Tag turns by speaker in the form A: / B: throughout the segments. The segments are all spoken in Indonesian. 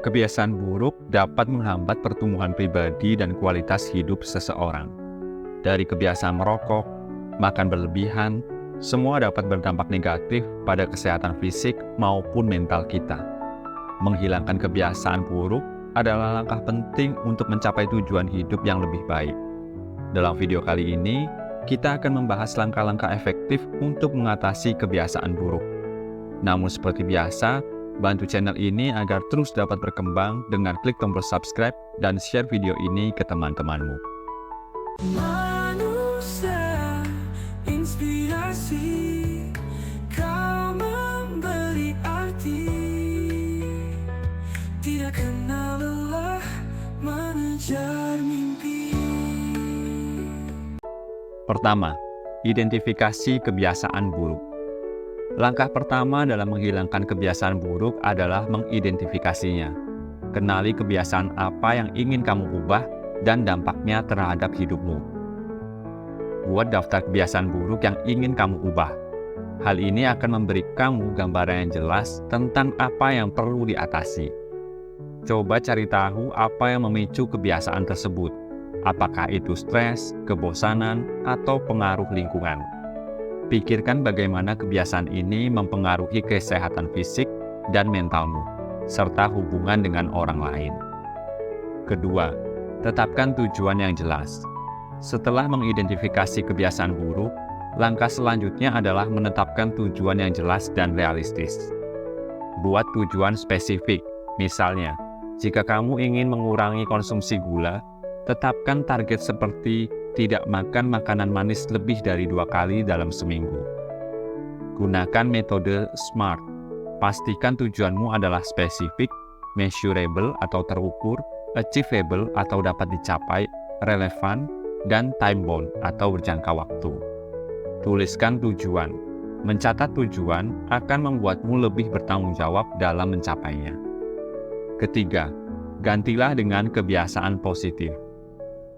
A: Kebiasaan buruk dapat menghambat pertumbuhan pribadi dan kualitas hidup seseorang. Dari kebiasaan merokok, makan berlebihan, semua dapat berdampak negatif pada kesehatan fisik maupun mental kita. Menghilangkan kebiasaan buruk adalah langkah penting untuk mencapai tujuan hidup yang lebih baik. Dalam video kali ini, kita akan membahas langkah-langkah efektif untuk mengatasi kebiasaan buruk. Namun seperti biasa, bantu channel ini agar terus dapat berkembang dengan klik tombol subscribe dan share video ini ke teman-temanmu.
B: Manusia inspirasi, kau memberi arti, tidak kenal lelah mengejar mimpi.
A: Pertama, identifikasi kebiasaan buruk. Langkah pertama dalam menghilangkan kebiasaan buruk adalah mengidentifikasinya. Kenali kebiasaan apa yang ingin kamu ubah dan dampaknya terhadap hidupmu. Buat daftar kebiasaan buruk yang ingin kamu ubah. Hal ini akan memberi kamu gambaran yang jelas tentang apa yang perlu diatasi. Coba cari tahu apa yang memicu kebiasaan tersebut. Apakah itu stres, kebosanan, atau pengaruh lingkungan. Pikirkan bagaimana kebiasaan ini mempengaruhi kesehatan fisik dan mentalmu, serta hubungan dengan orang lain. Kedua, tetapkan tujuan yang jelas. Setelah mengidentifikasi kebiasaan buruk, langkah selanjutnya adalah menetapkan tujuan yang jelas dan realistis. Buat tujuan spesifik, misalnya, jika kamu ingin mengurangi konsumsi gula, tetapkan target seperti tidak makan makanan manis lebih dari 2 kali dalam seminggu. Gunakan metode SMART. Pastikan tujuanmu adalah spesifik, measurable atau terukur, achievable atau dapat dicapai, relevan, dan time-bound atau berjangka waktu. Tuliskan tujuan. Mencatat tujuan akan membuatmu lebih bertanggung jawab dalam mencapainya. Ketiga, gantilah dengan kebiasaan positif.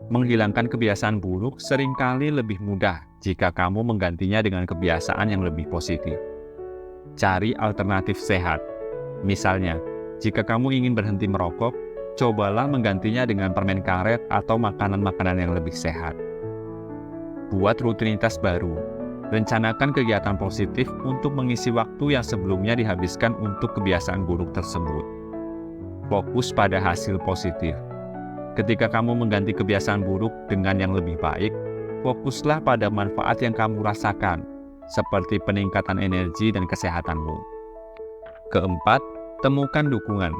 A: Menghilangkan kebiasaan buruk seringkali lebih mudah jika kamu menggantinya dengan kebiasaan yang lebih positif. Cari alternatif sehat. Misalnya, jika kamu ingin berhenti merokok, cobalah menggantinya dengan permen karet atau makanan-makanan yang lebih sehat. Buat rutinitas baru. Rencanakan kegiatan positif untuk mengisi waktu yang sebelumnya dihabiskan untuk kebiasaan buruk tersebut. Fokus pada hasil positif. Ketika kamu mengganti kebiasaan buruk dengan yang lebih baik, fokuslah pada manfaat yang kamu rasakan, seperti peningkatan energi dan kesehatanmu. Keempat, temukan dukungan.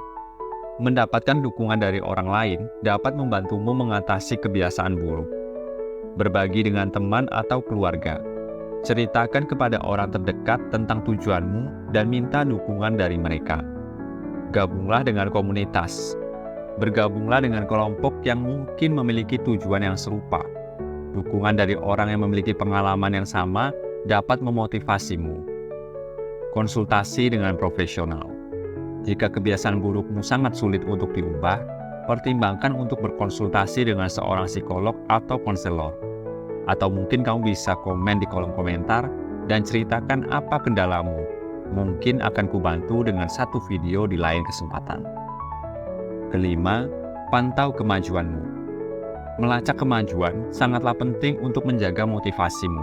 A: Mendapatkan dukungan dari orang lain dapat membantumu mengatasi kebiasaan buruk. Berbagi dengan teman atau keluarga. Ceritakan kepada orang terdekat tentang tujuanmu dan minta dukungan dari mereka. Gabunglah dengan komunitas. Bergabunglah dengan kelompok yang mungkin memiliki tujuan yang serupa. Dukungan dari orang yang memiliki pengalaman yang sama dapat memotivasimu. Konsultasi dengan profesional. Jika kebiasaan burukmu sangat sulit untuk diubah, pertimbangkan untuk berkonsultasi dengan seorang psikolog atau konselor. Atau mungkin kamu bisa komen di kolom komentar dan ceritakan apa kendalamu. Mungkin akan kubantu dengan satu video di lain kesempatan. Kelima, pantau kemajuanmu. Melacak kemajuan sangatlah penting untuk menjaga motivasimu.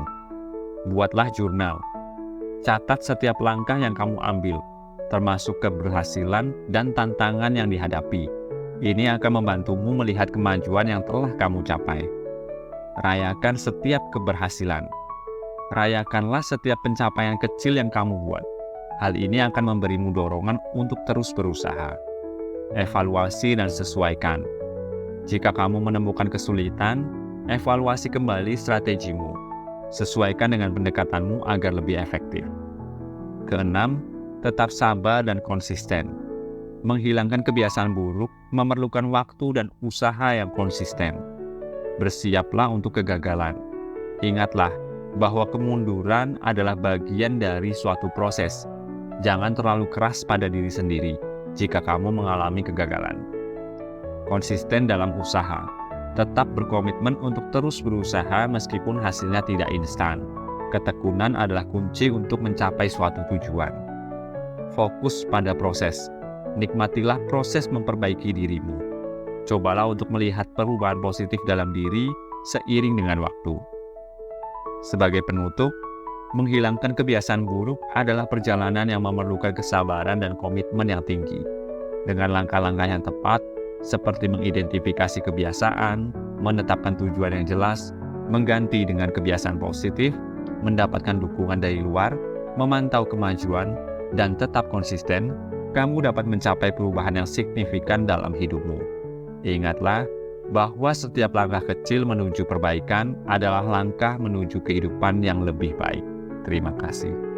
A: Buatlah jurnal. Catat setiap langkah yang kamu ambil, termasuk keberhasilan dan tantangan yang dihadapi. Ini akan membantumu melihat kemajuan yang telah kamu capai. Rayakan setiap keberhasilan. Rayakanlah setiap pencapaian kecil yang kamu buat. Hal ini akan memberimu dorongan untuk terus berusaha. Evaluasi dan sesuaikan. Jika kamu menemukan kesulitan, evaluasi kembali strategimu. Sesuaikan dengan pendekatanmu agar lebih efektif. Keenam, tetap sabar dan konsisten. Menghilangkan kebiasaan buruk memerlukan waktu dan usaha yang konsisten. Bersiaplah untuk kegagalan. Ingatlah bahwa kemunduran adalah bagian dari suatu proses. Jangan terlalu keras pada diri sendiri jika kamu mengalami kegagalan. Konsisten dalam usaha. Tetap berkomitmen untuk terus berusaha meskipun hasilnya tidak instan. Ketekunan adalah kunci untuk mencapai suatu tujuan. Fokus pada proses. Nikmatilah proses memperbaiki dirimu. Cobalah untuk melihat perubahan positif dalam diri seiring dengan waktu. Sebagai penutup, menghilangkan kebiasaan buruk adalah perjalanan yang memerlukan kesabaran dan komitmen yang tinggi. Dengan langkah-langkah yang tepat, seperti mengidentifikasi kebiasaan, menetapkan tujuan yang jelas, mengganti dengan kebiasaan positif, mendapatkan dukungan dari luar, memantau kemajuan, dan tetap konsisten, kamu dapat mencapai perubahan yang signifikan dalam hidupmu. Ingatlah bahwa setiap langkah kecil menuju perbaikan adalah langkah menuju kehidupan yang lebih baik. Terima kasih.